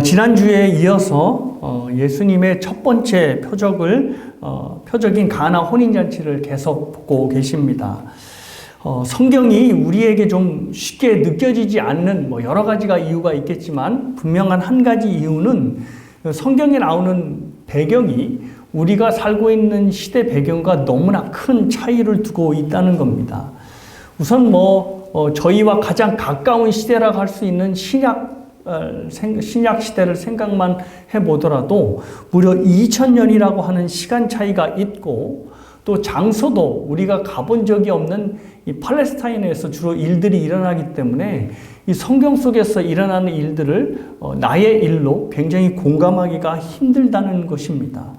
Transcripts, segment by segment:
지난주에 이어서 예수님의 첫 번째 표적인 가나 혼인잔치를 계속 보고 계십니다. 성경이 우리에게 좀 쉽게 느껴지지 않는 여러 가지가 이유가 있겠지만 분명한 한 가지 이유는 성경에 나오는 배경이 우리가 살고 있는 시대 배경과 너무나 큰 차이를 두고 있다는 겁니다. 우선 저희와 가장 가까운 시대라고 할 수 있는 신약 시대를 생각만 해보더라도 무려 2000년이라고 하는 시간 차이가 있고, 또 장소도 우리가 가본 적이 없는 이 팔레스타인에서 주로 일들이 일어나기 때문에 이 성경 속에서 일어나는 일들을 나의 일로 굉장히 공감하기가 힘들다는 것입니다.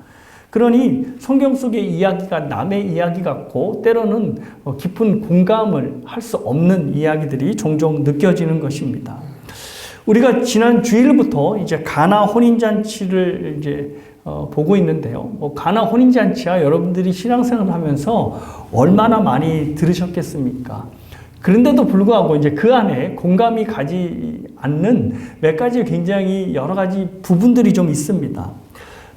그러니 성경 속의 이야기가 남의 이야기 같고 때로는 깊은 공감을 할 수 없는 이야기들이 종종 느껴지는 것입니다. 우리가 지난 주일부터 이제 가나 혼인잔치를 보고 있는데요. 가나 혼인잔치야 여러분들이 신앙생활을 하면서 얼마나 많이 들으셨겠습니까? 그런데도 불구하고 이제 그 안에 공감이 가지 않는 몇 가지 굉장히 여러 가지 부분들이 좀 있습니다.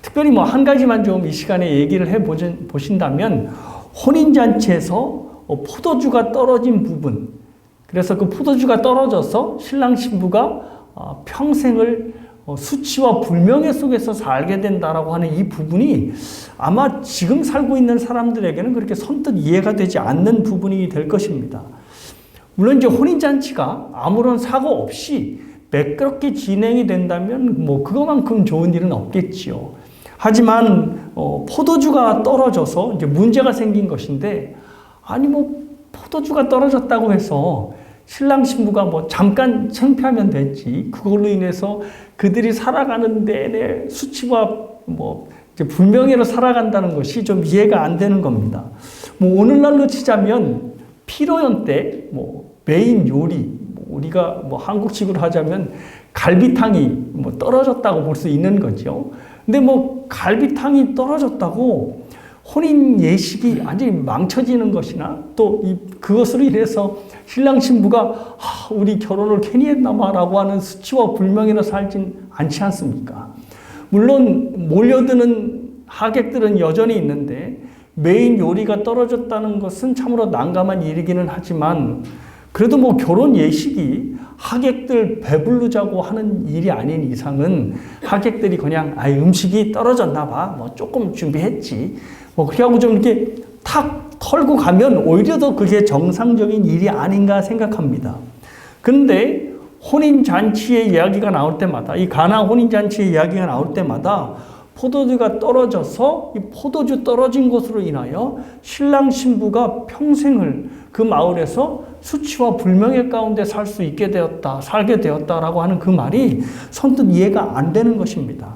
특별히 한 가지만 좀 이 시간에 얘기를 보신다면 혼인잔치에서 포도주가 떨어진 부분, 그래서 그 포도주가 떨어져서 신랑 신부가 평생을 수치와 불명예 속에서 살게 된다라고 하는 이 부분이 아마 지금 살고 있는 사람들에게는 그렇게 선뜻 이해가 되지 않는 부분이 될 것입니다. 물론 이제 혼인잔치가 아무런 사고 없이 매끄럽게 진행이 된다면 그거만큼 좋은 일은 없겠지요. 하지만 포도주가 떨어져서 이제 문제가 생긴 것인데, 아니 포도주가 떨어졌다고 해서 신랑 신부가 잠깐 창피하면 됐지, 그걸로 인해서 그들이 살아가는 내내 수치와 불명예로 살아간다는 것이 좀 이해가 안 되는 겁니다. 오늘날로 치자면 피로연 때 메인 요리, 우리가 한국식으로 하자면 갈비탕이 떨어졌다고 볼 수 있는 거죠. 근데 갈비탕이 떨어졌다고 혼인 예식이 완전히 망쳐지는 것이나 또 그것으로 인해서 신랑 신부가 우리 결혼을 괜히 했나마라고 하는 수치와 불명예로 살진 않지 않습니까? 물론 몰려드는 하객들은 여전히 있는데 메인 요리가 떨어졌다는 것은 참으로 난감한 일이기는 하지만, 그래도 결혼 예식이 하객들 배부르자고 하는 일이 아닌 이상은 하객들이 그냥 음식이 떨어졌나 봐, 조금 준비했지, 그렇게 하고 좀 이렇게 탁 털고 가면 오히려 더 그게 정상적인 일이 아닌가 생각합니다. 그런데 혼인잔치의 이야기가 나올 때마다, 이 가나 혼인잔치의 이야기가 나올 때마다 포도주가 떨어져서 이 포도주 떨어진 것으로 인하여 신랑 신부가 평생을 그 마을에서 수치와 불명예 가운데 살게 되었다라고 하는 그 말이 선뜻 이해가 안 되는 것입니다.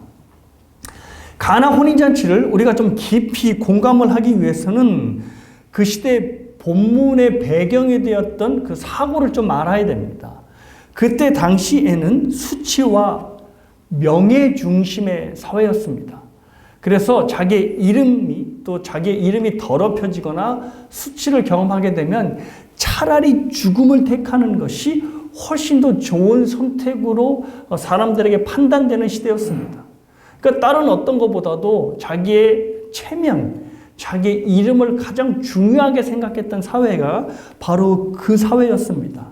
가나 혼인잔치를 우리가 좀 깊이 공감을 하기 위해서는 그 시대 본문의 배경이 되었던 그 사고를 좀 알아야 됩니다. 그때 당시에는 수치와 명예 중심의 사회였습니다. 그래서 자기의 이름이 더럽혀지거나 수치를 경험하게 되면 차라리 죽음을 택하는 것이 훨씬 더 좋은 선택으로 사람들에게 판단되는 시대였습니다. 그러니까 다른 어떤 것보다도 자기의 체면, 자기의 이름을 가장 중요하게 생각했던 사회가 바로 그 사회였습니다.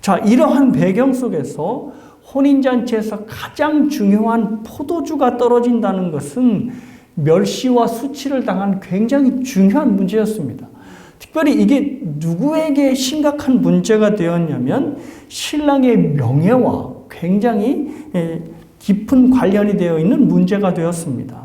자, 이러한 배경 속에서 혼인잔치에서 가장 중요한 포도주가 떨어진다는 것은 멸시와 수치를 당한 굉장히 중요한 문제였습니다. 특별히 이게 누구에게 심각한 문제가 되었냐면 신랑의 명예와 굉장히 깊은 관련이 되어 있는 문제가 되었습니다.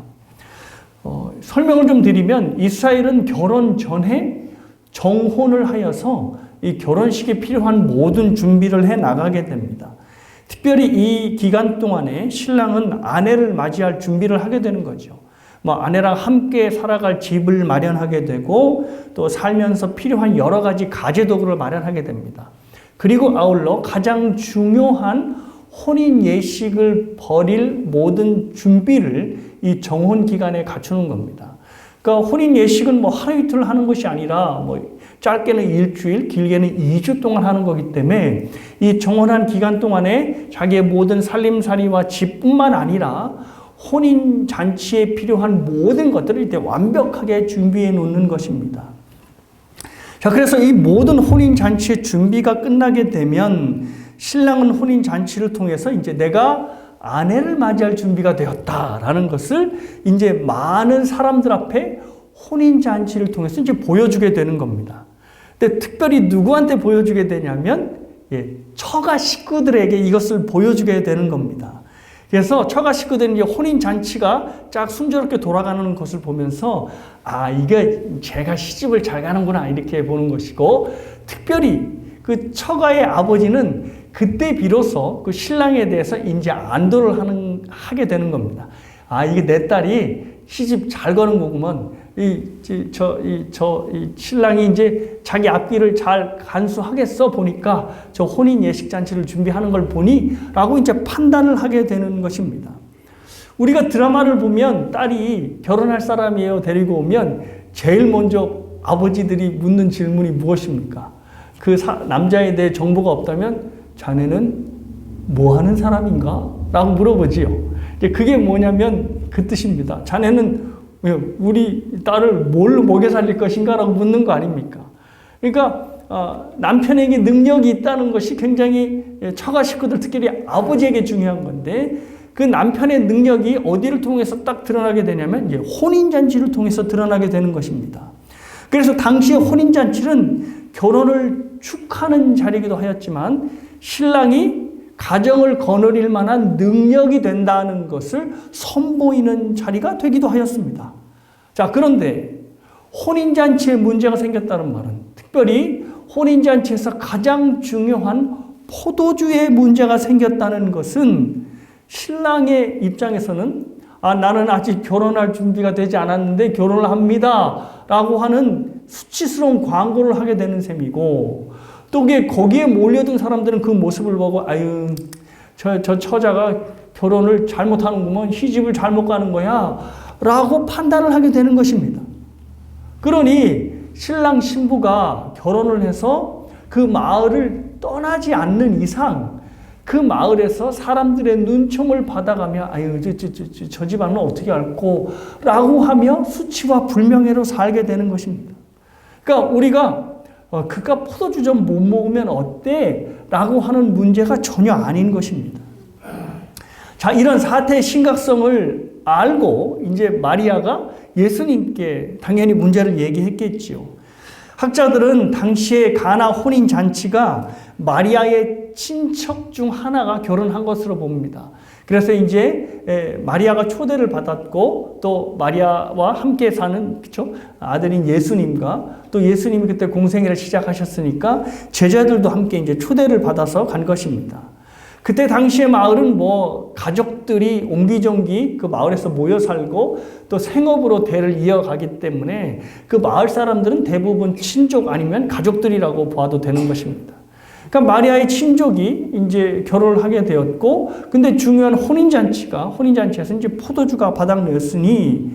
설명을 좀 드리면 이스라엘은 결혼 전에 정혼을 하여서 이 결혼식에 필요한 모든 준비를 해 나가게 됩니다. 특별히 이 기간 동안에 신랑은 아내를 맞이할 준비를 하게 되는 거죠. 아내랑 함께 살아갈 집을 마련하게 되고 또 살면서 필요한 여러 가지 가제도구를 마련하게 됩니다. 그리고 아울러 가장 중요한 혼인 예식을 벌일 모든 준비를 이 정혼 기간에 갖추는 겁니다. 그러니까 혼인 예식은 하루 이틀 하는 것이 아니라 짧게는 일주일, 길게는 2주 동안 하는 거기 때문에 이 정혼한 기간 동안에 자기의 모든 살림살이와 집뿐만 아니라 혼인잔치에 필요한 모든 것들을 이제 완벽하게 준비해 놓는 것입니다. 자, 그래서 이 모든 혼인잔치의 준비가 끝나게 되면 신랑은 혼인잔치를 통해서 이제 내가 아내를 맞이할 준비가 되었다라는 것을 이제 많은 사람들 앞에 혼인잔치를 통해서 이제 보여주게 되는 겁니다. 근데 특별히 누구한테 보여주게 되냐면, 처가 식구들에게 이것을 보여주게 되는 겁니다. 그래서 처가 식구들은 이제 혼인잔치가 쫙 순조롭게 돌아가는 것을 보면서, 이게 제가 시집을 잘 가는구나, 이렇게 보는 것이고, 특별히 그 처가의 아버지는 그때 비로소 그 신랑에 대해서 이제 안도를 하게 되는 겁니다. 이게 내 딸이 시집 잘 거는 거구먼. 이 신랑이 이제 자기 앞길을 잘 간수하겠어 보니까 저 혼인 예식잔치를 준비하는 걸 보니 라고 이제 판단을 하게 되는 것입니다. 우리가 드라마를 보면 딸이 결혼할 사람이에요 데리고 오면 제일 먼저 아버지들이 묻는 질문이 무엇입니까? 그 남자에 대해 정보가 없다면 자네는 뭐 하는 사람인가? 라고 물어보지요. 그게 뭐냐면 그 뜻입니다. 자네는 우리 딸을 뭘로 먹여 살릴 것인가? 라고 묻는 거 아닙니까? 그러니까 남편에게 능력이 있다는 것이 굉장히 처가 식구들 특히 아버지에게 중요한 건데 그 남편의 능력이 어디를 통해서 딱 드러나게 되냐면 이제 혼인잔치를 통해서 드러나게 되는 것입니다. 그래서 당시의 혼인잔치는 결혼을 축하하는 자리이기도 하였지만 신랑이 가정을 거느릴 만한 능력이 된다는 것을 선보이는 자리가 되기도 하였습니다. 자, 그런데 혼인잔치에 문제가 생겼다는 말은 특별히 혼인잔치에서 가장 중요한 포도주에 문제가 생겼다는 것은 신랑의 입장에서는 나는 아직 결혼할 준비가 되지 않았는데 결혼을 합니다 라고 하는 수치스러운 광고를 하게 되는 셈이고 또 거기에 몰려든 사람들은 그 모습을 보고 저 처자가 결혼을 잘못하는구먼, 시집을 잘못 가는 거야 라고 판단을 하게 되는 것입니다. 그러니 신랑 신부가 결혼을 해서 그 마을을 떠나지 않는 이상 그 마을에서 사람들의 눈총을 받아가며 저 집안은 어떻게 알고 라고 하며 수치와 불명예로 살게 되는 것입니다. 그러니까 우리가 그깟 포도주 좀 못 먹으면 어때? 라고 하는 문제가 전혀 아닌 것입니다. 자, 이런 사태의 심각성을 알고 이제 마리아가 예수님께 당연히 문제를 얘기했겠지요. 학자들은 당시의 가나 혼인 잔치가 마리아의 친척 중 하나가 결혼한 것으로 봅니다. 그래서 이제 마리아가 초대를 받았고 또 마리아와 함께 사는 아들인 예수님과 또 예수님이 그때 공생애를 시작하셨으니까 제자들도 함께 이제 초대를 받아서 간 것입니다. 그때 당시의 마을은 가족들이 옹기종기 그 마을에서 모여 살고 또 생업으로 대를 이어가기 때문에 그 마을 사람들은 대부분 친족 아니면 가족들이라고 봐도 되는 것입니다. 그러니까 마리아의 친족이 이제 결혼을 하게 되었고, 근데 중요한 혼인잔치에서 이제 포도주가 바닥났으니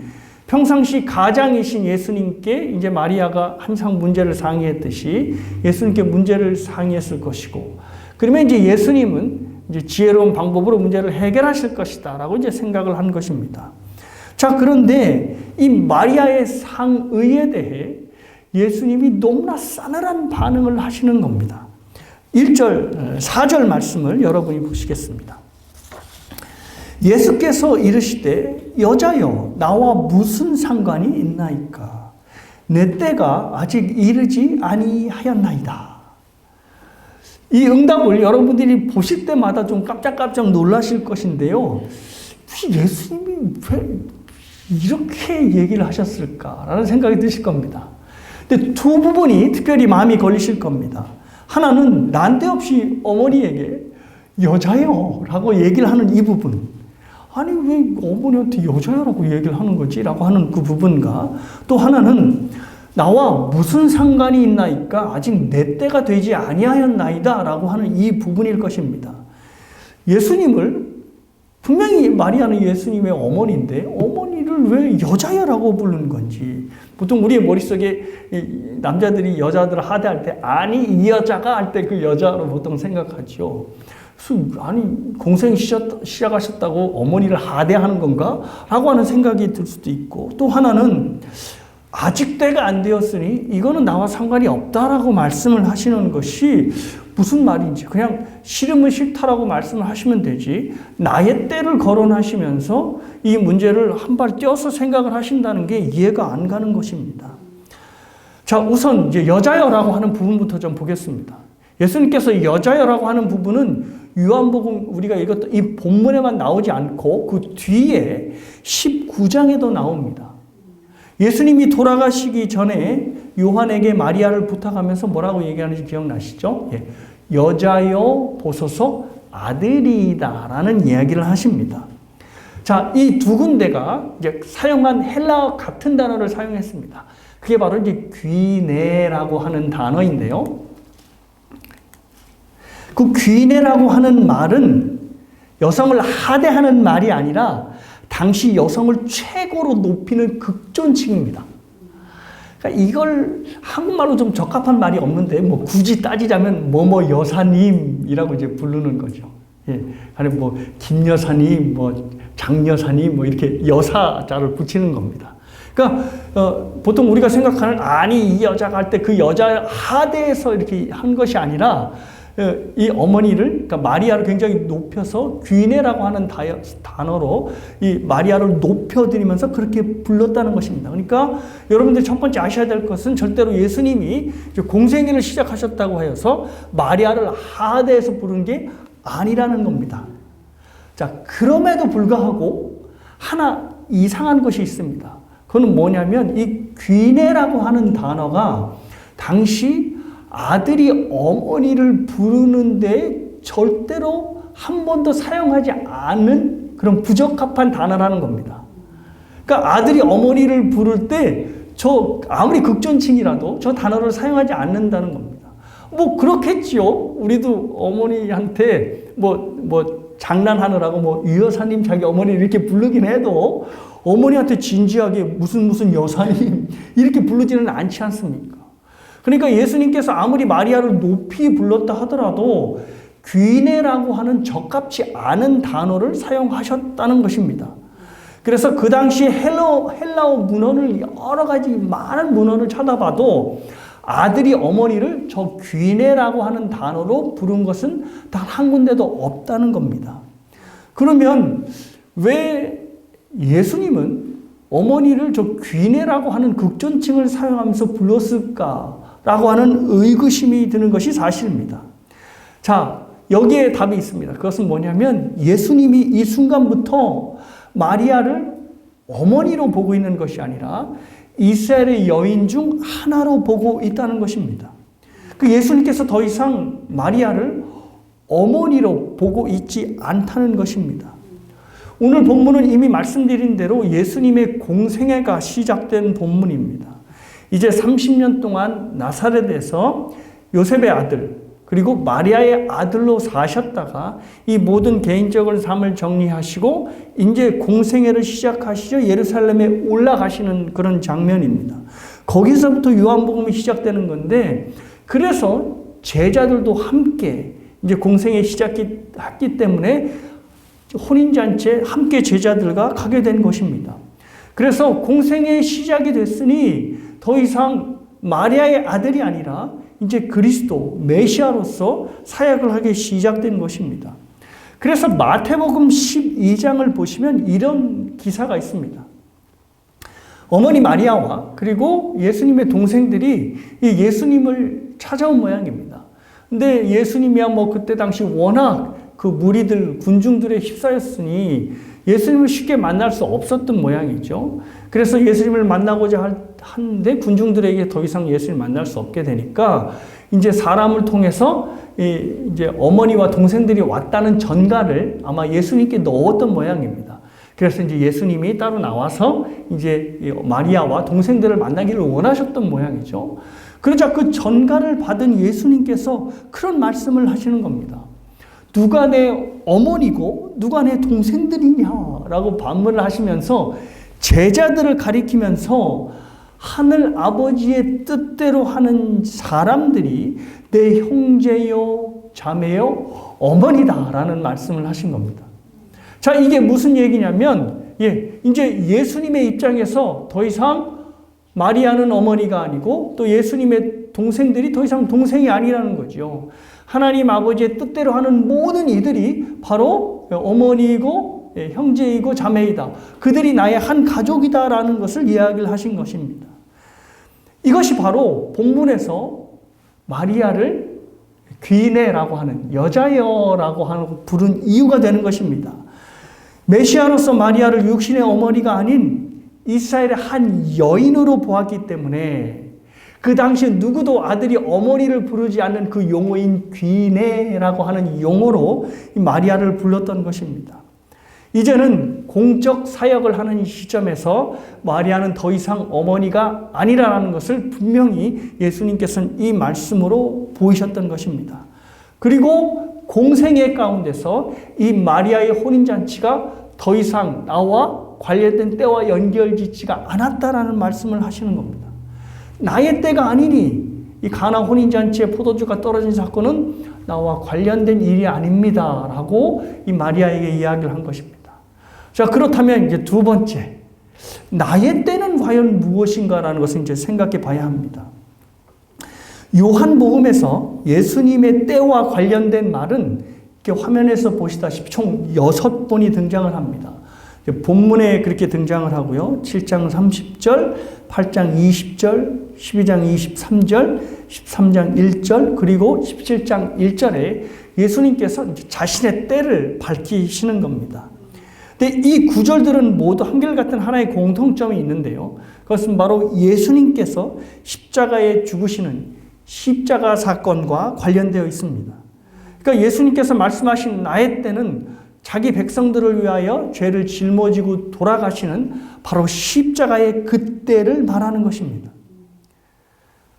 평상시 가장이신 예수님께 이제 마리아가 항상 문제를 상의했듯이 예수님께 문제를 상의했을 것이고, 그러면 이제 예수님은 이제 지혜로운 방법으로 문제를 해결하실 것이다라고 이제 생각을 한 것입니다. 자, 그런데 이 마리아의 상의에 대해 예수님이 너무나 싸늘한 반응을 하시는 겁니다. 4절 말씀을 여러분이 보시겠습니다. 예수께서 이르시되 여자여 나와 무슨 상관이 있나이까? 내 때가 아직 이르지 아니하였나이다. 이 응답을 여러분들이 보실 때마다 좀 깜짝깜짝 놀라실 것인데요. 예수님이 왜 이렇게 얘기를 하셨을까라는 생각이 드실 겁니다. 근데 두 부분이 특별히 마음이 걸리실 겁니다. 하나는 난데없이 어머니에게 여자요 라고 얘기를 하는 이 부분. 아니 왜 어머니한테 여자요라고 얘기를 하는 거지? 라고 하는 그 부분과 또 하나는 나와 무슨 상관이 있나이까? 아직 내 때가 되지 아니하였나이다 라고 하는 이 부분일 것입니다. 예수님을 분명히 마리아는 예수님의 어머니인데 어머니를 자기를 왜 여자야라고 부르는 건지. 보통 우리의 머릿속에 남자들이 여자들을 하대할 때 아니 이 여자가 할 때 그 여자로 보통 생각하죠. 아니 공생 시작하셨다고 어머니를 하대하는 건가? 라고 하는 생각이 들 수도 있고, 또 하나는 아직 때가 안 되었으니 이거는 나와 상관이 없다라고 말씀을 하시는 것이 무슨 말인지, 그냥 싫으면 싫다라고 말씀을 하시면 되지 나의 때를 거론하시면서 이 문제를 한 발 뛰어서 생각을 하신다는 게 이해가 안 가는 것입니다. 자, 우선 이제 여자여라고 하는 부분부터 좀 보겠습니다. 예수님께서 여자여라고 하는 부분은 요한복음 우리가 읽었던 이 본문에만 나오지 않고 그 뒤에 19장에도 나옵니다. 예수님이 돌아가시기 전에 요한에게 마리아를 부탁하면서 뭐라고 얘기하는지 기억나시죠? 예. 여자여 보소서 아들이다라는 이야기를 하십니다. 자, 이 두 군데가 이제 사용한 헬라어 같은 단어를 사용했습니다. 그게 바로 이제 귀네라고 하는 단어인데요. 그 귀네라고 하는 말은 여성을 하대하는 말이 아니라 당시 여성을 최고로 높이는 극존칭입니다. 그러니까 이걸 한국말로 좀 적합한 말이 없는데 뭐 굳이 따지자면 뭐뭐 여사님이라고 이제 부르는 거죠. 예, 아니 뭐 김 여사님, 뭐 장 여사님, 뭐 이렇게 여사자를 붙이는 겁니다. 그러니까 보통 우리가 생각하는 아니 이 여자가 할 때 그 여자 하대에서 이렇게 한 것이 아니라 이 어머니를, 그러니까 마리아를 굉장히 높여서 귀네라고 하는 단어로 이 마리아를 높여드리면서 그렇게 불렀다는 것입니다. 그러니까 여러분들이 첫 번째 아셔야 될 것은 절대로 예수님이 공생애를 시작하셨다고 해서 마리아를 하대에서 부른 게 아니라는 겁니다. 자, 그럼에도 불구하고 하나 이상한 것이 있습니다. 그건 뭐냐면 이 귀네라고 하는 단어가 당시 아들이 어머니를 부르는데 절대로 한 번도 사용하지 않은 그런 부적합한 단어라는 겁니다. 그러니까 아들이 어머니를 부를 때 아무리 극존칭이라도 저 단어를 사용하지 않는다는 겁니다. 뭐 그렇겠지요. 우리도 어머니한테 뭐 장난하느라고 뭐 유 여사님 자기 어머니를 이렇게 부르긴 해도 어머니한테 진지하게 무슨 여사님 이렇게 부르지는 않지 않습니까? 그러니까 예수님께서 아무리 마리아를 높이 불렀다 하더라도 귀네라고 하는 적합치 않은 단어를 사용하셨다는 것입니다. 그래서 그 당시 헬라어 문헌을 여러 가지 많은 문헌을 찾아봐도 아들이 어머니를 저 귀네라고 하는 단어로 부른 것은 단 한 군데도 없다는 겁니다. 그러면 왜 예수님은 어머니를 저 귀네라고 하는 극존칭을 사용하면서 불렀을까라고 하는 의구심이 드는 것이 사실입니다. 자, 여기에 답이 있습니다. 그것은 뭐냐면 예수님이 이 순간부터 마리아를 어머니로 보고 있는 것이 아니라 이스라엘의 여인 중 하나로 보고 있다는 것입니다. 그 예수님께서 더 이상 마리아를 어머니로 보고 있지 않다는 것입니다. 오늘 본문은 이미 말씀드린 대로 예수님의 공생애가 시작된 본문입니다. 이제 30년 동안 나사렛에서 요셉의 아들 그리고 마리아의 아들로 사셨다가 이 모든 개인적인 삶을 정리하시고 이제 공생애를 시작하시죠. 예루살렘에 올라가시는 그런 장면입니다. 거기서부터 요한복음이 시작되는 건데, 그래서 제자들도 함께 이제 공생애 시작했기 때문에 혼인잔치에 함께 제자들과 가게 된 것입니다. 그래서 공생애 시작이 됐으니 더 이상 마리아의 아들이 아니라 이제 그리스도 메시아로서 사역을 하기 시작된 것입니다. 그래서 마태복음 12장을 보시면 이런 기사가 있습니다. 어머니 마리아와 그리고 예수님의 동생들이 이 예수님을 찾아온 모양입니다. 근데 예수님이야 뭐 그때 당시 워낙 그 무리들, 군중들에 휩싸였으니 예수님을 쉽게 만날 수 없었던 모양이죠. 그래서 예수님을 만나고자 하는데 군중들에게 더 이상 예수님을 만날 수 없게 되니까 이제 사람을 통해서 이제 어머니와 동생들이 왔다는 전가를 아마 예수님께 넣었던 모양입니다. 그래서 이제 예수님이 따로 나와서 이제 마리아와 동생들을 만나기를 원하셨던 모양이죠. 그러자 그 전가를 받은 예수님께서 그런 말씀을 하시는 겁니다. 누가 내 어머니고 누가 내 동생들이냐라고 반문을 하시면서 제자들을 가리키면서 하늘 아버지의 뜻대로 하는 사람들이 내 형제요, 자매요, 어머니다라는 말씀을 하신 겁니다. 자, 이게 무슨 얘기냐면, 이제 예수님의 입장에서 더 이상 마리아는 어머니가 아니고 또 예수님의 동생들이 더 이상 동생이 아니라는 거죠. 하나님 아버지의 뜻대로 하는 모든 이들이 바로 어머니이고 형제이고 자매이다. 그들이 나의 한 가족이다라는 것을 이야기를 하신 것입니다. 이것이 바로 본문에서 마리아를 귀네라고 하는 여자여라고 하는 부른 이유가 되는 것입니다. 메시아로서 마리아를 육신의 어머니가 아닌 이스라엘의 한 여인으로 보았기 때문에 그 당시에 누구도 아들이 어머니를 부르지 않는 그 용어인 귀네라고 하는 용어로 이 마리아를 불렀던 것입니다. 이제는 공적 사역을 하는 시점에서 마리아는 더 이상 어머니가 아니라는 것을 분명히 예수님께서는 이 말씀으로 보이셨던 것입니다. 그리고 공생애 가운데서 이 마리아의 혼인잔치가 더 이상 나와 관련된 때와 연결짓지가 않았다라는 말씀을 하시는 겁니다. 나의 때가 아니니 이 가나 혼인잔치의 포도주가 떨어진 사건은 나와 관련된 일이 아닙니다 라고 이 마리아에게 이야기를 한 것입니다. 자, 그렇다면 이제 두 번째, 나의 때는 과연 무엇인가라는 것을 이제 생각해 봐야 합니다. 요한복음에서 예수님의 때와 관련된 말은 이렇게 화면에서 보시다시피 총 6번이 등장을 합니다. 본문에 그렇게 등장을 하고요. 7장 30절, 8장 20절, 12장 23절, 13장 1절, 그리고 17장 1절에 예수님께서 자신의 때를 밝히시는 겁니다. 근데 이 구절들은 모두 한결같은 하나의 공통점이 있는데요. 그것은 바로 예수님께서 십자가에 죽으시는 십자가 사건과 관련되어 있습니다. 그러니까 예수님께서 말씀하신 나의 때는 자기 백성들을 위하여 죄를 짊어지고 돌아가시는 바로 십자가의 그때를 말하는 것입니다.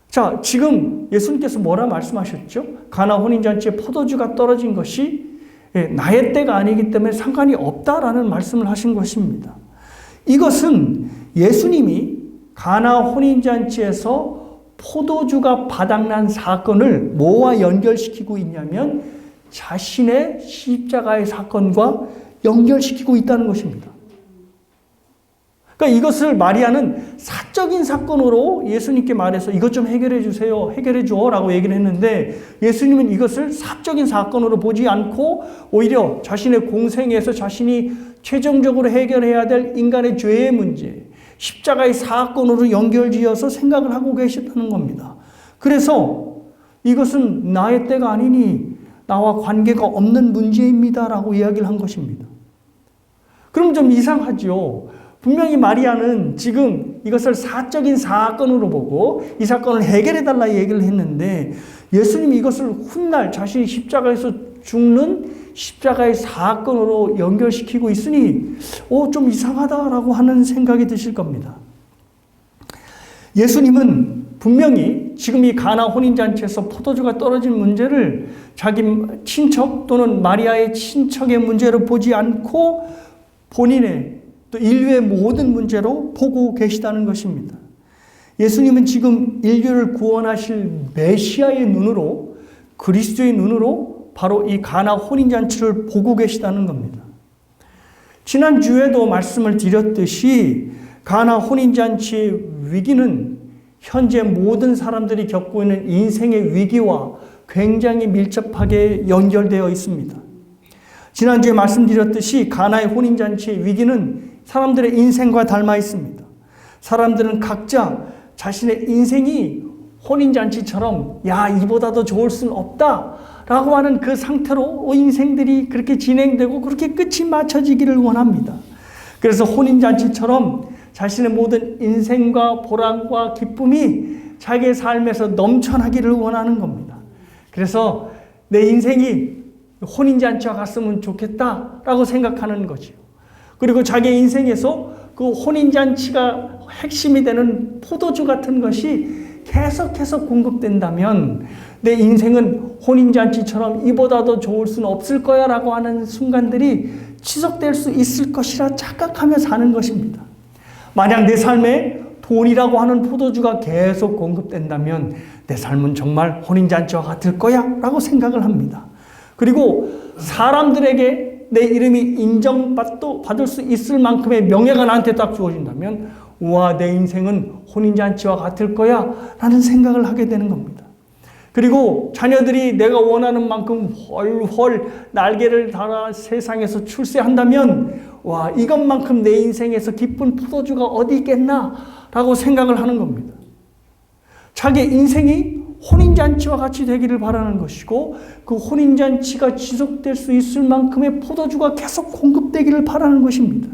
자, 지금 예수님께서 뭐라 말씀하셨죠? 가나 혼인잔치에 포도주가 떨어진 것이 나의 때가 아니기 때문에 상관이 없다라는 말씀을 하신 것입니다. 이것은 예수님이 가나 혼인잔치에서 포도주가 바닥난 사건을 뭐와 연결시키고 있냐면 자신의 십자가의 사건과 연결시키고 있다는 것입니다. 그러니까 이것을 마리아는 사적인 사건으로 예수님께 말해서 이것 좀 해결해 주세요, 해결해 줘라고 얘기를 했는데 예수님은 이것을 사적인 사건으로 보지 않고 오히려 자신의 공생에서 자신이 최종적으로 해결해야 될 인간의 죄의 문제, 십자가의 사건으로 연결지어서 생각을 하고 계셨다는 겁니다. 그래서 이것은 나의 때가 아니니 나와 관계가 없는 문제입니다라고 이야기를 한 것입니다. 그럼 좀 이상하죠. 분명히 마리아는 지금 이것을 사적인 사건으로 보고 이 사건을 해결해달라 얘기를 했는데 예수님이 이것을 훗날 자신이 십자가에서 죽는 십자가의 사건으로 연결시키고 있으니 좀 이상하다라고 하는 생각이 드실 겁니다. 예수님은 분명히 지금 이 가나 혼인잔치에서 포도주가 떨어진 문제를 자기 친척 또는 마리아의 친척의 문제로 보지 않고 본인의 또 인류의 모든 문제로 보고 계시다는 것입니다. 예수님은 지금 인류를 구원하실 메시아의 눈으로, 그리스도의 눈으로 바로 이 가나 혼인잔치를 보고 계시다는 겁니다. 지난주에도 말씀을 드렸듯이 가나 혼인잔치의 위기는 현재 모든 사람들이 겪고 있는 인생의 위기와 굉장히 밀접하게 연결되어 있습니다. 지난주에 말씀드렸듯이 가나의 혼인잔치의 위기는 사람들의 인생과 닮아 있습니다. 사람들은 각자 자신의 인생이 혼인잔치처럼 이보다 더 좋을 수는 없다 라고 하는 그 상태로 인생들이 그렇게 진행되고 그렇게 끝이 맞춰지기를 원합니다. 그래서 혼인잔치처럼 자신의 모든 인생과 보람과 기쁨이 자기의 삶에서 넘쳐나기를 원하는 겁니다. 그래서 내 인생이 혼인잔치와 갔으면 좋겠다라고 생각하는 거죠. 그리고 자기 인생에서 그 혼인잔치가 핵심이 되는 포도주 같은 것이 계속해서 공급된다면 내 인생은 혼인잔치처럼 이보다 더 좋을 수는 없을 거야 라고 하는 순간들이 지속될 수 있을 것이라 착각하며 사는 것입니다. 만약 내 삶에 돈이라고 하는 포도주가 계속 공급된다면 내 삶은 정말 혼인잔치와 같을 거야 라고 생각을 합니다. 그리고 사람들에게 내 이름이 인정받을 수 있을 만큼의 명예가 나한테 딱 주어진다면 우와, 내 인생은 혼인잔치와 같을 거야 라는 생각을 하게 되는 겁니다. 그리고 자녀들이 내가 원하는 만큼 훨훨 날개를 달아 세상에서 출세한다면 와, 이것만큼 내 인생에서 기쁜 포도주가 어디 있겠나 라고 생각을 하는 겁니다. 자기 인생이 혼인잔치와 같이 되기를 바라는 것이고 그 혼인잔치가 지속될 수 있을 만큼의 포도주가 계속 공급되기를 바라는 것입니다.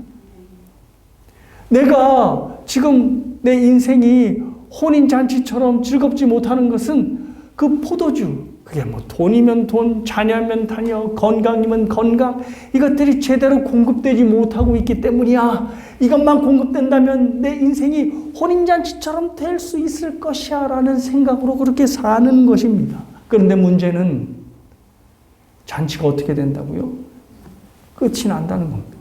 내가 지금 내 인생이 혼인잔치처럼 즐겁지 못하는 것은 그 포도주, 그게 뭐 돈이면 돈, 자녀면 자녀, 건강이면 건강, 이것들이 제대로 공급되지 못하고 있기 때문이야. 이것만 공급된다면 내 인생이 혼인잔치처럼 될 수 있을 것이야 라는 생각으로 그렇게 사는 것입니다. 그런데 문제는 잔치가 어떻게 된다고요? 끝이 난다는 겁니다.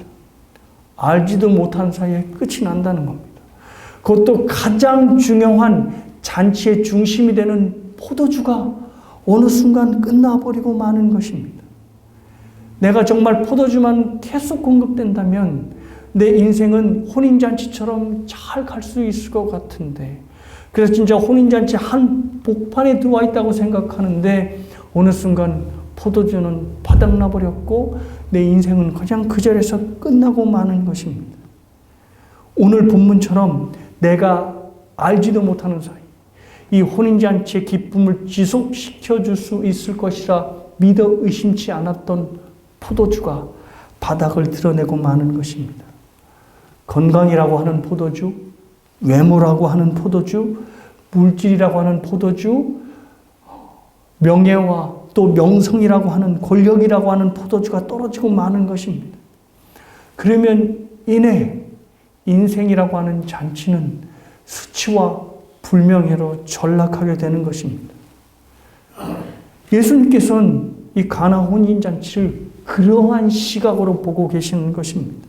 알지도 못한 사이에 끝이 난다는 겁니다. 그것도 가장 중요한 잔치의 중심이 되는 포도주가 어느 순간 끝나버리고 마는 것입니다. 내가 정말 포도주만 계속 공급된다면 내 인생은 혼인잔치처럼 잘 갈 수 있을 것 같은데, 그래서 진짜 혼인잔치 한 복판에 들어와 있다고 생각하는데 어느 순간 포도주는 바닥나버렸고 내 인생은 그냥 그 자리에서 끝나고 마는 것입니다. 오늘 본문처럼 내가 알지도 못하는 사이 이 혼인잔치의 기쁨을 지속시켜 줄 수 있을 것이라 믿어 의심치 않았던 포도주가 바닥을 드러내고 마는 것입니다. 건강이라고 하는 포도주, 외모라고 하는 포도주, 물질이라고 하는 포도주, 명예와 또 명성이라고 하는 권력이라고 하는 포도주가 떨어지고 마는 것입니다. 그러면 이내 인생이라고 하는 잔치는 수치와 불명예로 전락하게 되는 것입니다. 예수님께서는 이 가나 혼인잔치를 그러한 시각으로 보고 계시는 것입니다.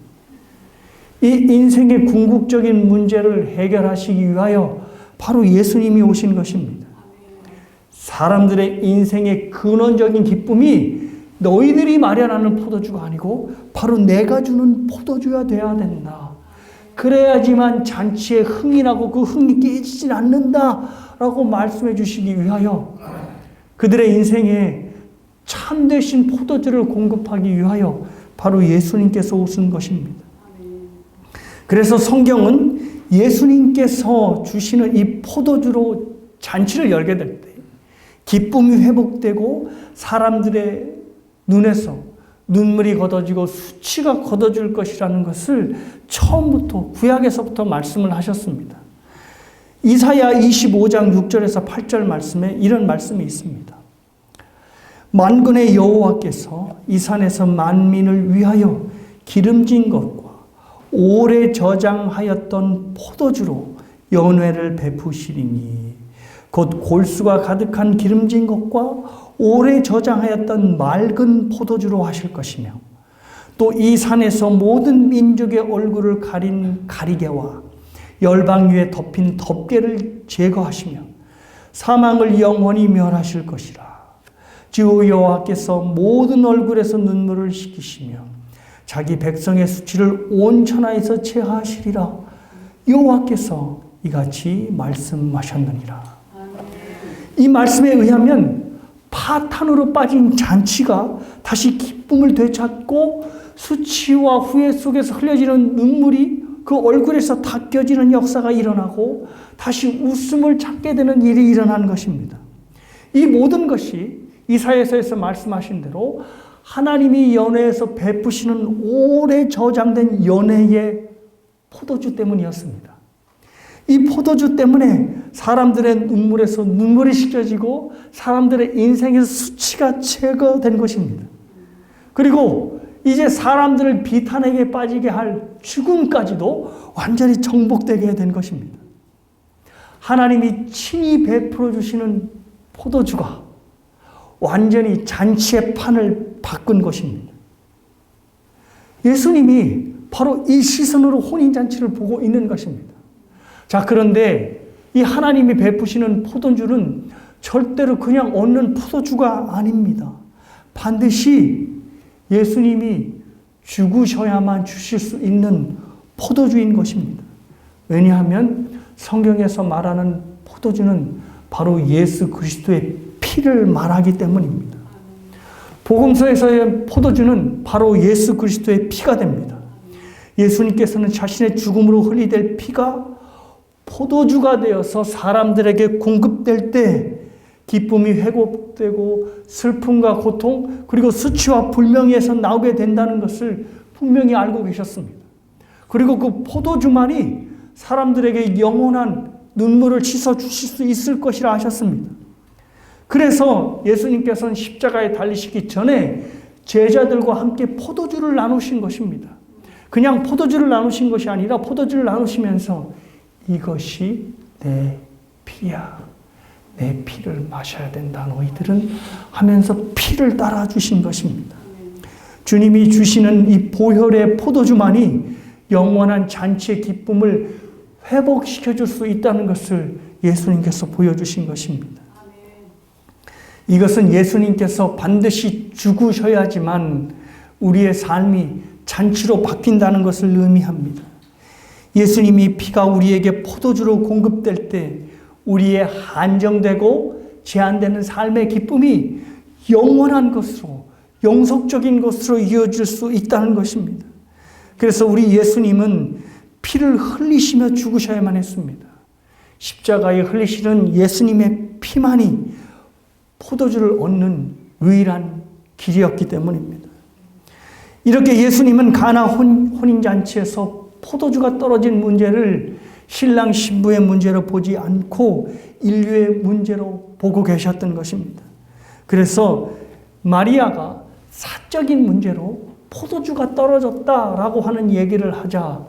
이 인생의 궁극적인 문제를 해결하시기 위하여 바로 예수님이 오신 것입니다. 사람들의 인생의 근원적인 기쁨이 너희들이 마련하는 포도주가 아니고 바로 내가 주는 포도주가 되어야 된다. 그래야지만 잔치에 흥이 나고 그 흥이 깨지진 않는다라고 말씀해 주시기 위하여 그들의 인생에 참되신 포도주를 공급하기 위하여 바로 예수님께서 오신 것입니다. 그래서 성경은 예수님께서 주시는 이 포도주로 잔치를 열게 될 때 기쁨이 회복되고 사람들의 눈에서 눈물이 걷어지고 수치가 걷어질 것이라는 것을 처음부터 구약에서부터 말씀을 하셨습니다. 이사야 25장 6절에서 8절 말씀에 이런 말씀이 있습니다. 만군의 여호와께서 이 산에서 만민을 위하여 기름진 것과 오래 저장하였던 포도주로 연회를 베푸시리니 곧 골수가 가득한 기름진 것과 오래 저장하였던 맑은 포도주로 하실 것이며 또 이 산에서 모든 민족의 얼굴을 가린 가리개와 열방 위에 덮인 덮개를 제거하시며 사망을 영원히 멸하실 것이라. 주 여호와께서 모든 얼굴에서 눈물을 씻기시며 자기 백성의 수치를 온 천하에서 제하시리라. 여호와께서 이같이 말씀하셨느니라. 이 말씀에 의하면 파탄으로 빠진 잔치가 다시 기쁨을 되찾고 수치와 후회 속에서 흘려지는 눈물이 그 얼굴에서 닦여지는 역사가 일어나고 다시 웃음을 찾게 되는 일이 일어난 것입니다. 이 모든 것이 이사야서에서 말씀하신 대로 하나님이 연회에서 베푸시는 오래 저장된 연회의 포도주 때문이었습니다. 이 포도주 때문에 사람들의 눈물에서 눈물이 씻겨지고 사람들의 인생에서 수치가 제거된 것입니다. 그리고 이제 사람들을 비탄에게 빠지게 할 죽음까지도 완전히 정복되게 된 것입니다. 하나님이 친히 베풀어 주시는 포도주가 완전히 잔치의 판을 바꾼 것입니다. 예수님이 바로 이 시선으로 혼인잔치를 보고 있는 것입니다. 자, 그런데 이 하나님이 베푸시는 포도주는 절대로 그냥 얻는 포도주가 아닙니다. 반드시 예수님이 죽으셔야만 주실 수 있는 포도주인 것입니다. 왜냐하면 성경에서 말하는 포도주는 바로 예수 그리스도의 피를 말하기 때문입니다. 복음서에서의 포도주는 바로 예수 그리스도의 피가 됩니다. 예수님께서는 자신의 죽음으로 흘리될 피가 포도주가 되어서 사람들에게 공급될 때 기쁨이 회복되고 슬픔과 고통 그리고 수치와 불명예에서 나오게 된다는 것을 분명히 알고 계셨습니다. 그리고 그 포도주만이 사람들에게 영원한 눈물을 씻어 주실 수 있을 것이라 하셨습니다. 그래서 예수님께서는 십자가에 달리시기 전에 제자들과 함께 포도주를 나누신 것입니다. 그냥 포도주를 나누신 것이 아니라 포도주를 나누시면서 이것이 내 피야. 내 피를 마셔야 된다 너희들은 하면서 피를 따라주신 것입니다. 주님이 주시는 이 보혈의 포도주만이 영원한 잔치의 기쁨을 회복시켜 줄 수 있다는 것을 예수님께서 보여주신 것입니다. 이것은 예수님께서 반드시 죽으셔야지만 우리의 삶이 잔치로 바뀐다는 것을 의미합니다. 예수님이 피가 우리에게 포도주로 공급될 때 우리의 한정되고 제한되는 삶의 기쁨이 영원한 것으로 영속적인 것으로 이어질 수 있다는 것입니다. 그래서 우리 예수님은 피를 흘리시며 죽으셔야만 했습니다. 십자가에 흘리시는 예수님의 피만이 포도주를 얻는 유일한 길이었기 때문입니다. 이렇게 예수님은 가나 혼인잔치에서 포도주가 떨어진 문제를 신랑 신부의 문제로 보지 않고 인류의 문제로 보고 계셨던 것입니다. 그래서 마리아가 사적인 문제로 포도주가 떨어졌다라고 하는 얘기를 하자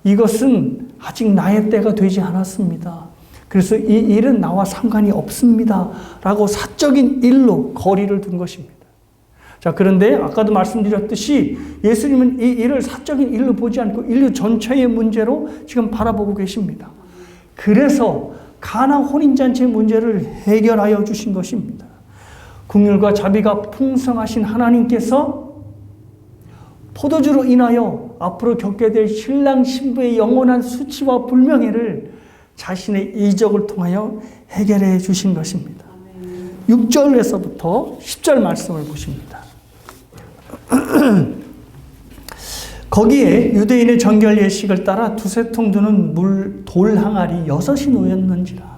이것은 아직 나의 때가 되지 않았습니다. 그래서 이 일은 나와 상관이 없습니다. 라고 사적인 일로 거리를 둔 것입니다. 자, 그런데 아까도 말씀드렸듯이 예수님은 이 일을 사적인 일로 보지 않고 인류 전체의 문제로 지금 바라보고 계십니다. 그래서 가나 혼인잔치의 문제를 해결하여 주신 것입니다. 긍휼과 자비가 풍성하신 하나님께서 포도주로 인하여 앞으로 겪게 될 신랑 신부의 영원한 수치와 불명예를 자신의 이적을 통하여 해결해 주신 것입니다. 6절에서부터 10절 말씀을 보십니다. 거기에 유대인의 정결 예식을 따라 두세 통 드는 돌 항아리 6이 놓였는지라.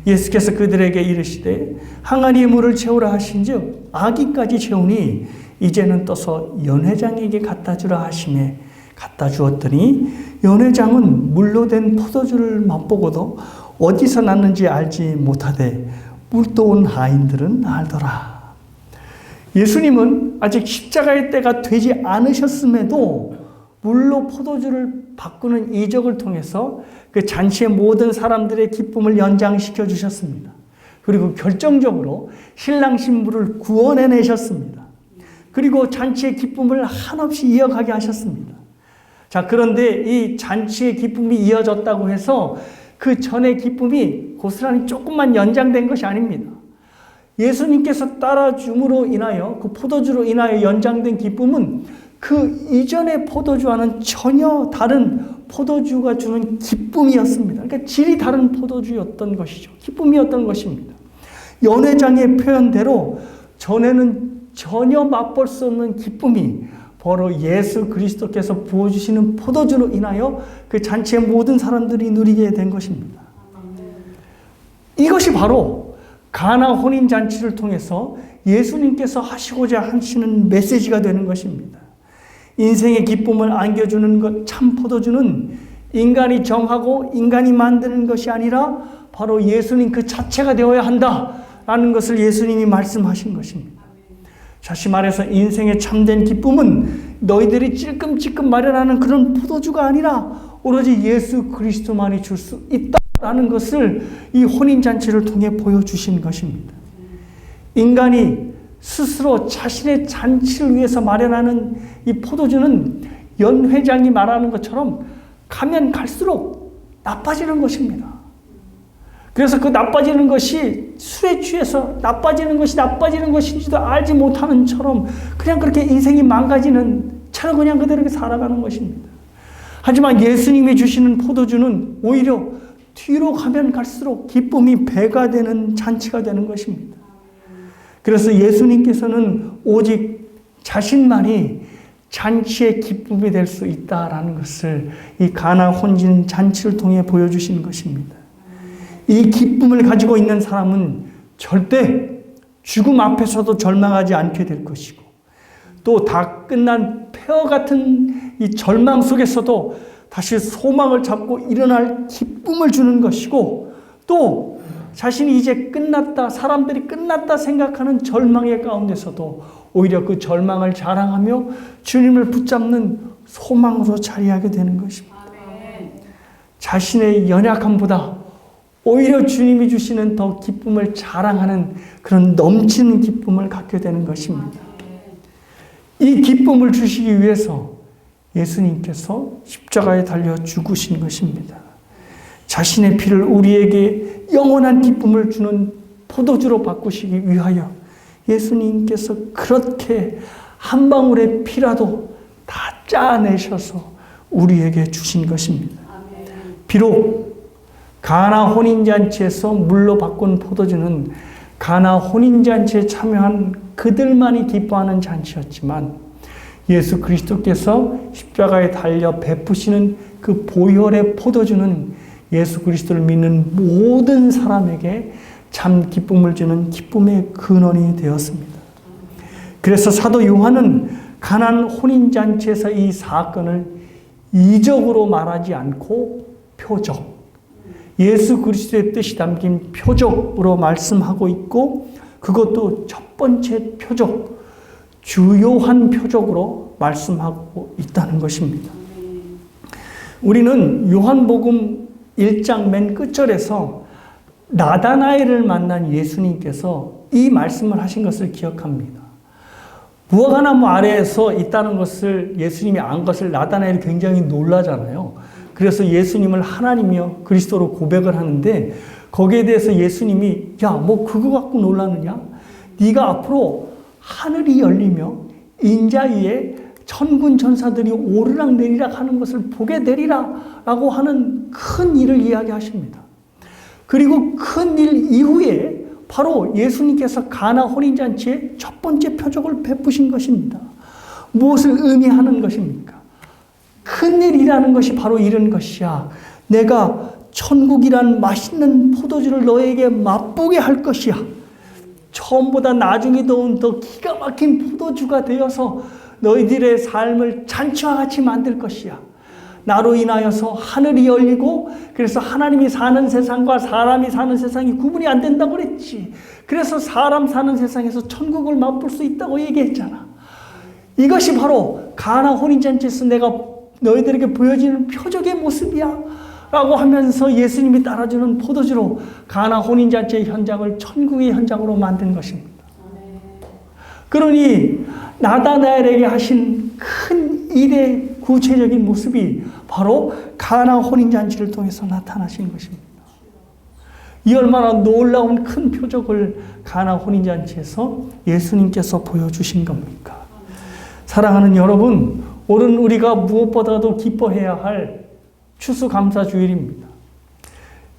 예수께서 그들에게 이르시되 항아리에 물을 채우라 하신즉 아기까지 채우니 이제는 떠서 연회장에게 갖다 주라 하시매 갖다 주었더니 연회장은 물로 된 포도주를 맛보고도 어디서 났는지 알지 못하되 물도온 하인들은 알더라. 예수님은 아직 십자가의 때가 되지 않으셨음에도 물로 포도주를 바꾸는 이적을 통해서 그 잔치의 모든 사람들의 기쁨을 연장시켜 주셨습니다. 그리고 결정적으로 신랑 신부를 구원해내셨습니다. 그리고 잔치의 기쁨을 한없이 이어가게 하셨습니다. 자, 그런데 이 잔치의 기쁨이 이어졌다고 해서 그 전의 기쁨이 고스란히 조금만 연장된 것이 아닙니다. 예수님께서 따라줌으로 인하여 그 포도주로 인하여 연장된 기쁨은 그 이전의 포도주와는 전혀 다른 포도주가 주는 기쁨이었습니다. 그러니까 질이 다른 포도주였던 것이죠. 기쁨이었던 것입니다. 연회장의 표현대로 전에는 전혀 맛볼 수 없는 기쁨이 바로 예수 그리스도께서 부어주시는 포도주로 인하여 그 잔치의 모든 사람들이 누리게 된 것입니다. 이것이 바로 가나 혼인잔치를 통해서 예수님께서 하시고자 하시는 메시지가 되는 것입니다. 인생의 기쁨을 안겨주는 것 참 포도주는 인간이 정하고 인간이 만드는 것이 아니라 바로 예수님 그 자체가 되어야 한다라는 것을 예수님이 말씀하신 것입니다. 다시 말해서 인생의 참된 기쁨은 너희들이 찔끔찔끔 마련하는 그런 포도주가 아니라 오로지 예수 그리스도만이 줄 수 있다라는 것을 이 혼인잔치를 통해 보여주신 것입니다. 인간이 스스로 자신의 잔치를 위해서 마련하는 이 포도주는 연 회장이 말하는 것처럼 가면 갈수록 나빠지는 것입니다. 그래서 그 나빠지는 것이 술에 취해서 나빠지는 것인지도 알지 못하는 처럼 그냥 그렇게 인생이 망가지는 채로 그냥 그대로 살아가는 것입니다. 하지만 예수님이 주시는 포도주는 오히려 뒤로 가면 갈수록 기쁨이 배가 되는 잔치가 되는 것입니다. 그래서 예수님께서는 오직 자신만이 잔치의 기쁨이 될 수 있다라는 것을 이 가나 혼인 잔치를 통해 보여주시는 것입니다. 이 기쁨을 가지고 있는 사람은 절대 죽음 앞에서도 절망하지 않게 될 것이고, 또 다 끝난 폐허 같은 이 절망 속에서도 다시 소망을 잡고 일어날 기쁨을 주는 것이고, 또 자신이 이제 끝났다, 사람들이 끝났다 생각하는 절망의 가운데서도 오히려 그 절망을 자랑하며 주님을 붙잡는 소망으로 자리하게 되는 것입니다. 자신의 연약함보다 오히려 주님이 주시는 더 기쁨을 자랑하는 그런 넘치는 기쁨을 갖게 되는 것입니다. 이 기쁨을 주시기 위해서 예수님께서 십자가에 달려 죽으신 것입니다. 자신의 피를 우리에게 영원한 기쁨을 주는 포도주로 바꾸시기 위하여 예수님께서 그렇게 한 방울의 피라도 다 짜내셔서 우리에게 주신 것입니다. 비록 가나 혼인잔치에서 물로 바꾼 포도주는 가나 혼인잔치에 참여한 그들만이 기뻐하는 잔치였지만, 예수 그리스도께서 십자가에 달려 베푸시는 그 보혈의 포도주는 예수 그리스도를 믿는 모든 사람에게 참 기쁨을 주는 기쁨의 근원이 되었습니다. 그래서 사도 요한은 가나 혼인잔치에서 이 사건을 이적으로 말하지 않고 표적, 예수 그리스도의 뜻이 담긴 표적으로 말씀하고 있고, 그것도 첫 번째 표적, 주요한 표적으로 말씀하고 있다는 것입니다. 우리는 요한복음 1장 맨 끝절에서 나다나엘을 만난 예수님께서 이 말씀을 하신 것을 기억합니다. 무화과나무 아래에서 있다는 것을 예수님이 안 것을 나다나엘이 굉장히 놀라잖아요. 그래서 예수님을 하나님이여 그리스도로 고백을 하는데, 거기에 대해서 예수님이 야, 뭐 그거 갖고 놀라느냐? 네가 앞으로 하늘이 열리며 인자 위에 천군 천사들이 오르락 내리락 하는 것을 보게 되리라 라고 하는 큰 일을 이야기하십니다. 그리고 큰 일 이후에 바로 예수님께서 가나 혼인잔치의 첫 번째 표적을 베푸신 것입니다. 무엇을 의미하는 것입니까? 큰일이라는 것이 바로 이런 것이야. 내가 천국이란 맛있는 포도주를 너에게 맛보게 할 것이야. 처음보다 나중에 더 기가 막힌 포도주가 되어서 너희들의 삶을 잔치와 같이 만들 것이야. 나로 인하여서 하늘이 열리고, 그래서 하나님이 사는 세상과 사람이 사는 세상이 구분이 안 된다고 그랬지. 그래서 사람 사는 세상에서 천국을 맛볼 수 있다고 얘기했잖아. 이것이 바로 가나 혼인잔치에서 내가 너희들에게 보여지는 표적의 모습이야 라고 하면서 예수님이 따라주는 포도주로 가나 혼인잔치의 현장을 천국의 현장으로 만든 것입니다. 그러니 나다나엘에게 하신 큰 일의 구체적인 모습이 바로 가나 혼인잔치를 통해서 나타나신 것입니다. 이 얼마나 놀라운 큰 표적을 가나 혼인잔치에서 예수님께서 보여주신 겁니까? 사랑하는 여러분, 오늘 우리가 무엇보다도 기뻐해야 할 추수감사주일입니다.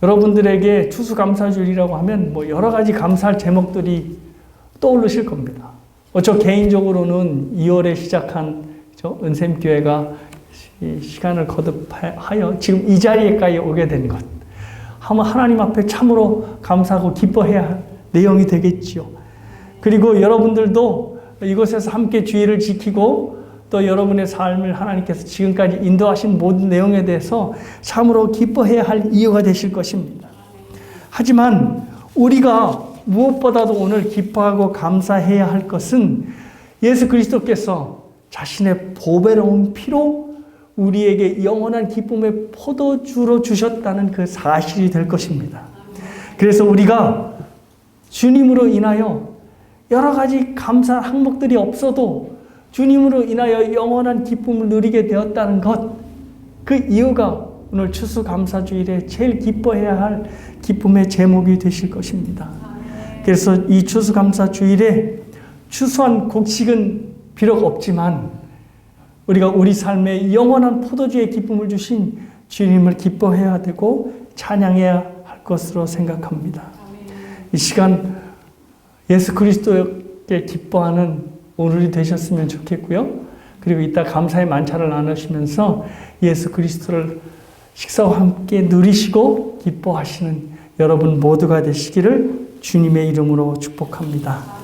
여러분들에게 추수감사주일이라고 하면 뭐 여러 가지 감사할 제목들이 떠오르실 겁니다. 저 개인적으로는 2월에 시작한 은샘교회가 시간을 거듭하여 지금 이 자리에까지 오게 된 것, 하나님 앞에 참으로 감사하고 기뻐해야 할 내용이 되겠지요. 그리고 여러분들도 이곳에서 함께 주의를 지키고 또 여러분의 삶을 하나님께서 지금까지 인도하신 모든 내용에 대해서 참으로 기뻐해야 할 이유가 되실 것입니다. 하지만 우리가 무엇보다도 오늘 기뻐하고 감사해야 할 것은 예수 그리스도께서 자신의 보배로운 피로 우리에게 영원한 기쁨의 포도주로 주셨다는 그 사실이 될 것입니다. 그래서 우리가 주님으로 인하여 여러 가지 감사 항목들이 없어도 주님으로 인하여 영원한 기쁨을 누리게 되었다는 것, 그 이유가 오늘 추수감사주일에 제일 기뻐해야 할 기쁨의 제목이 되실 것입니다. 그래서 이 추수감사주일에 추수한 곡식은 비록 없지만 우리가 우리 삶에 영원한 포도주의 기쁨을 주신 주님을 기뻐해야 되고 찬양해야 할 것으로 생각합니다. 이 시간 예수 그리스도께 기뻐하는 오늘이 되셨으면 좋겠고요. 그리고 이따 감사의 만찬을 나누시면서 예수 그리스도를 식사와 함께 누리시고 기뻐하시는 여러분 모두가 되시기를 주님의 이름으로 축복합니다.